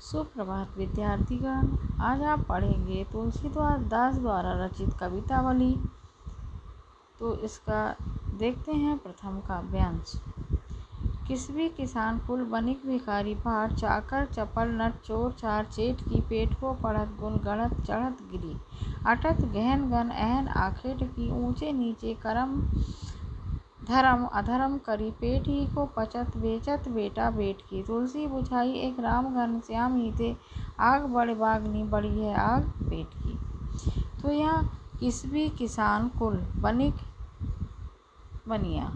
सुप्रभात विद्यार्थीगण। आज आप पढ़ेंगे तुलसीदास द्वारा रचित कवितावली। तो इसका देखते हैं प्रथम काव्यांश। किसवी किसान कुल बनिक भिखारी भाट चाकर चपल नट चोर चार चेट की पेट को पढ़त गुण गढ़त चढ़त गिरी अटत गहन गन एहन आखेट की ऊंचे नीचे करम धर्म अधर्म करी पेट ही को पचत बेचत बेटा बेट की तुलसी बुझाई एक राम घन श्याम ही थे आग बड़े बागनी बड़ी है आग पेट की। तो यहाँ किसवी किसान कुल बनिक बनिया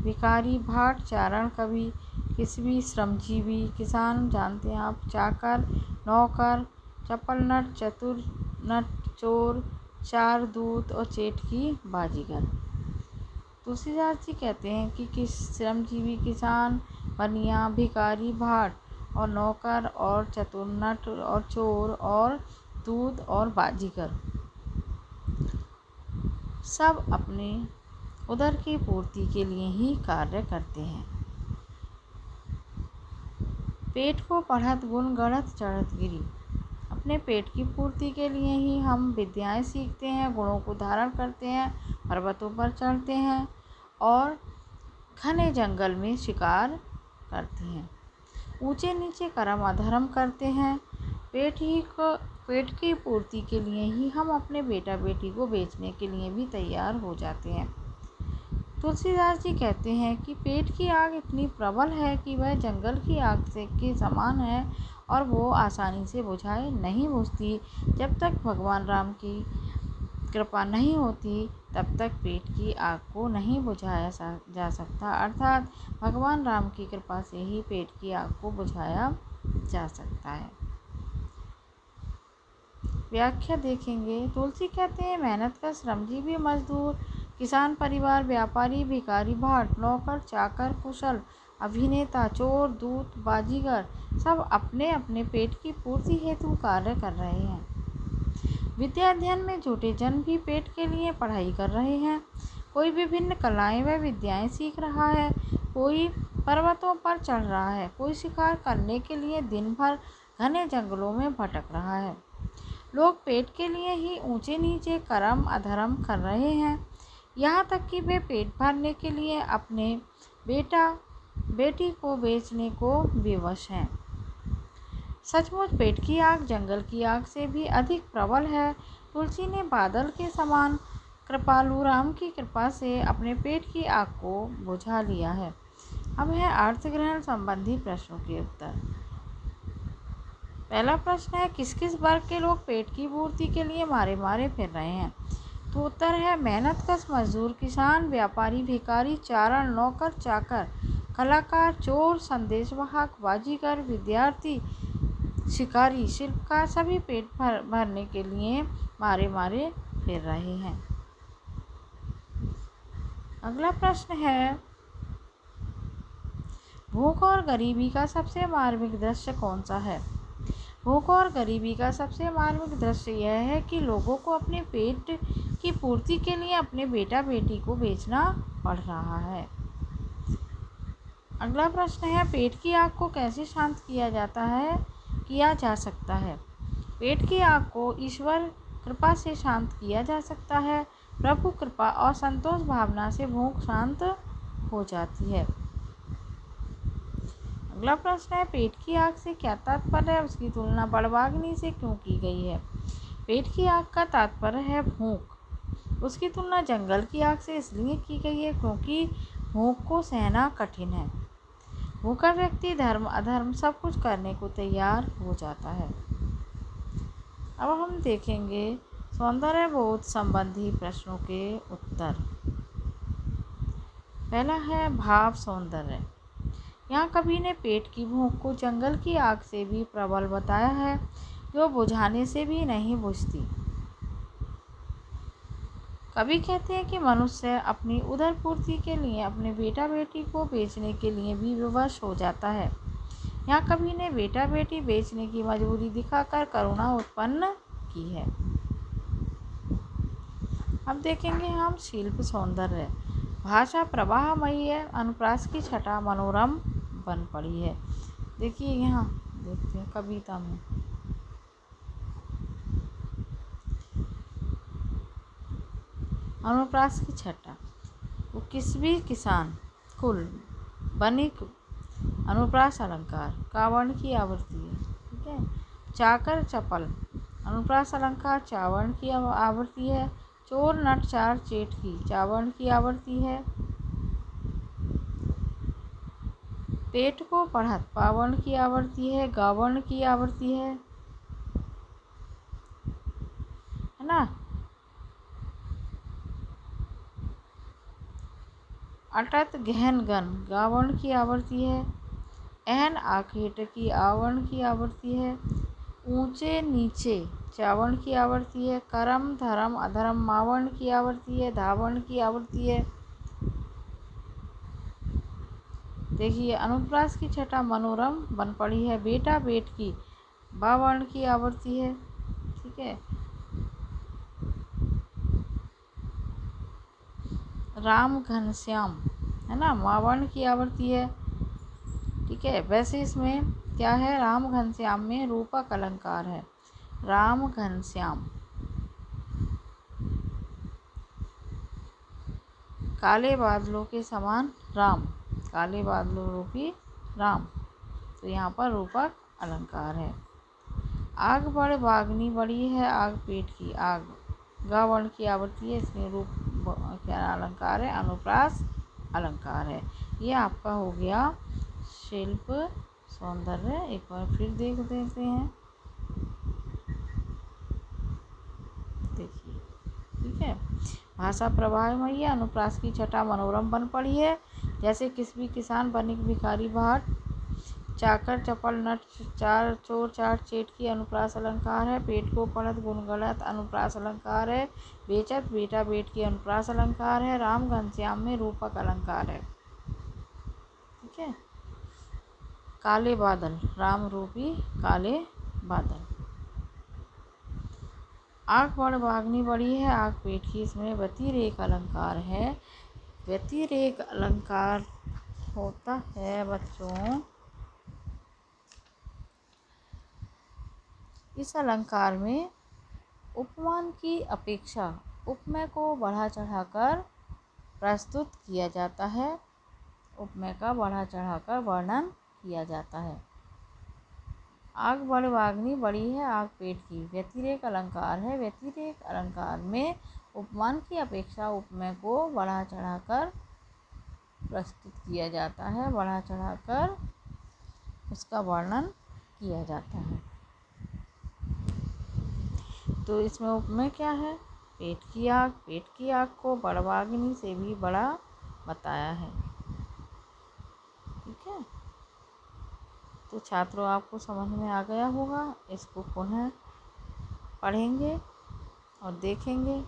भिखारी भाट चारण कवि किसवी श्रमजीवी किसान जानते हैं आप चाकर नौकर चपल नट चतुर नट चोर चार दूत और चेट की बाजीगर। तुलसीदास जी कहते हैं कि किस श्रमजीवी किसान बनिया भिखारी भाट और नौकर और चतुर नट और चोर और दूत और बाजीगर सब अपने उदर की पूर्ति के लिए ही कार्य करते हैं। पेट को पढ़त गुण गढ़त चढ़त गिरी अपने पेट की पूर्ति के लिए ही हम विद्याएं सीखते हैं, गुणों को धारण करते हैं, पर्वतों पर चढ़ते हैं और घने जंगल में शिकार करते हैं, ऊंचे नीचे कर्म अधर्म करते हैं। पेट की पूर्ति के लिए ही हम अपने बेटा बेटी को बेचने के लिए भी तैयार हो जाते हैं। तुलसीदास जी कहते हैं कि पेट की आग इतनी प्रबल है कि वह जंगल की आग से के समान है और वो आसानी से बुझाए नहीं बुझती। जब तक भगवान राम की कृपा नहीं होती तब तक पेट की आग को नहीं बुझाया जा सकता, अर्थात भगवान राम की कृपा से ही पेट की आग को बुझाया जा सकता है। व्याख्या देखेंगे। तुलसी कहते हैं मेहनत का श्रमजीवी मजदूर किसान परिवार व्यापारी भिखारी भाट नौकर चाकर कुशल अभिनेता चोर दूत बाजीगर सब अपने अपने पेट की पूर्ति हेतु कार्य कर रहे हैं। विद्या अध्ययन में जुटे जन भी पेट के लिए पढ़ाई कर रहे हैं। कोई विभिन्न कलाएं व विद्याएं सीख रहा है, कोई पर्वतों पर चढ़ रहा है, कोई शिकार करने के लिए दिन भर घने जंगलों में भटक रहा है। लोग पेट के लिए ही ऊंचे नीचे कर्म अधर्म कर रहे हैं, यहाँ तक कि वे पेट भरने के लिए अपने बेटा बेटी को बेचने को विवश हैं। सचमुच पेट की आग जंगल की आग से भी अधिक प्रबल है। तुलसी ने बादल के समान कृपालु राम की कृपा से अपने पेट की आग को बुझा लिया है। अब है अर्थ ग्रहण संबंधी प्रश्नों के उत्तर। पहला प्रश्न है किस किस वर्ग के लोग पेट की पूर्ति के लिए मारे मारे फिर रहे हैं। तो उत्तर है मेहनतकश मजदूर किसान व्यापारी भिखारी चारण नौकर चाकर कलाकार चोर संदेशवाहक बाजीगर विद्यार्थी शिकारी शिल्पकार सभी पेट भरने के लिए मारे मारे फिर रहे हैं। अगला प्रश्न है भूख और गरीबी का सबसे मार्मिक दृश्य कौन सा है। भूख और गरीबी का सबसे मार्मिक दृश्य यह है कि लोगों को अपने पेट की पूर्ति के लिए अपने बेटा बेटी को बेचना पड़ रहा है। अगला प्रश्न है पेट की आग को कैसे शांत किया जा सकता है। पेट की आग को ईश्वर कृपा से शांत किया जा सकता है। प्रभु कृपा और संतोष भावना से भूख शांत हो जाती है। अगला प्रश्न है पेट की आग से क्या तात्पर्य है, उसकी तुलना बड़वाग्नि से क्यों की गई है। पेट की आग का तात्पर्य है भूख, उसकी तुलना जंगल की आग से इसलिए की गई है क्योंकि भूख को सहना कठिन है। भूखा व्यक्ति धर्म अधर्म सब कुछ करने को तैयार हो जाता है। अब हम देखेंगे सौंदर्य बोध संबंधी प्रश्नों के उत्तर। पहला है भाव सौंदर्य। यहाँ कवि ने पेट की भूख को जंगल की आग से भी प्रबल बताया है, जो बुझाने से भी नहीं बुझती। कवि कहते हैं कि मनुष्य अपनी उदर पूर्ति के लिए अपने बेटा बेटी को बेचने के लिए भी विवश हो जाता है। यहाँ कवि ने बेटा बेटी बेचने की मजबूरी दिखाकर करुणा उत्पन्न की है। अब देखेंगे हम शिल्प सौंदर्य। भाषा प्रवाहमयी है, अनुप्रास की छटा मनोरम बन पड़ी है। देखिए यहाँ देखते हैं कविता में। अनुप्रास की छटा, वो किस भी किसान कुल बनिक अनुप्रास अलंकार कावर्ण की आवृत्ति है। ठीक है। चाकर चपल अनुप्रास अलंकार चावर्ण की आवृत्ति है। चोर नट चार चेट की चावर्ण की आवृत्ति है। पेट को पढ़त पावर्ण की आवृत्ति है, गावर्ण की आवृत्ति है ना। अटत गहन गन गावर्ण की आवृत्ति है। एहन आखेट की आवर्ण की आवृत्ति है। ऊंचे नीचे चावर्ण की आवृत्ति है। करम धर्म अधर्म मावर्ण की आवृत्ति है, धावर्ण की आवृत्ति है। देखिए अनुप्रास की छटा मनोरम बन पड़ी है। बेटा बेट की बावर्ण की आवृत्ति है। ठीक है। राम घनश्याम है ना, मावर्ण की आवृत्ति है। ठीक है। वैसे इसमें क्या है, राम घनश्याम में रूपक अलंकार है। राम घनश्याम काले बादलों के समान राम, काले बादलों रूपी राम, तो यहाँ पर रूपक अलंकार है। आग बढ़ बागनी बड़ी है आग पेट की आग, गावर्ण की आवृत्ति है। इसमें रूप क्या अलंकार है, अनुप्रास अलंकार है। ये आपका हो गया शिल्प सौंदर्य। एक बार फिर देख देते हैं। देखिए ठीक है। भाषा प्रवाहमयी अनुप्रास की छटा मनोरम बन पड़ी है। जैसे किस भी किसान बनिक भिखारी भाट चाकर चपल नट चार चोर चार चेट की अनुप्रास अलंकार है। पेट को पढ़त गुणगणत अनुप्रास अलंकार है। बेचत बेटा बेट की अनुप्रास अलंकार है। राम घनश्याम में रूपक अलंकार है। ठीक है। काले बादल राम रूपी काले बादल। आग बढ़ बागनी बड़ी है आग पेट की, इसमें व्यतिरेक अलंकार है। व्यतिरेक अलंकार होता है बच्चों, इस अलंकार में उपमान की अपेक्षा उपमेय को बढ़ा चढ़ाकर प्रस्तुत किया जाता है। उपमेय का बढ़ा चढ़ाकर वर्णन किया जाता है। आग बढ़ बागनी बड़ी है आग पेट की व्यतिरेक अलंकार है। व्यतिरेक अलंकार में उपमान की अपेक्षा उपमेय को बढ़ा चढ़ाकर प्रस्तुत किया जाता है, बढ़ा चढ़ाकर उसका वर्णन किया जाता है। तो इसमें उपमेय क्या है, पेट की आग को बड़वाग्नि से भी बड़ा बताया है। ठीक है। तो छात्रों आपको समझ में आ गया होगा। इसको पुनः पढ़ेंगे और देखेंगे।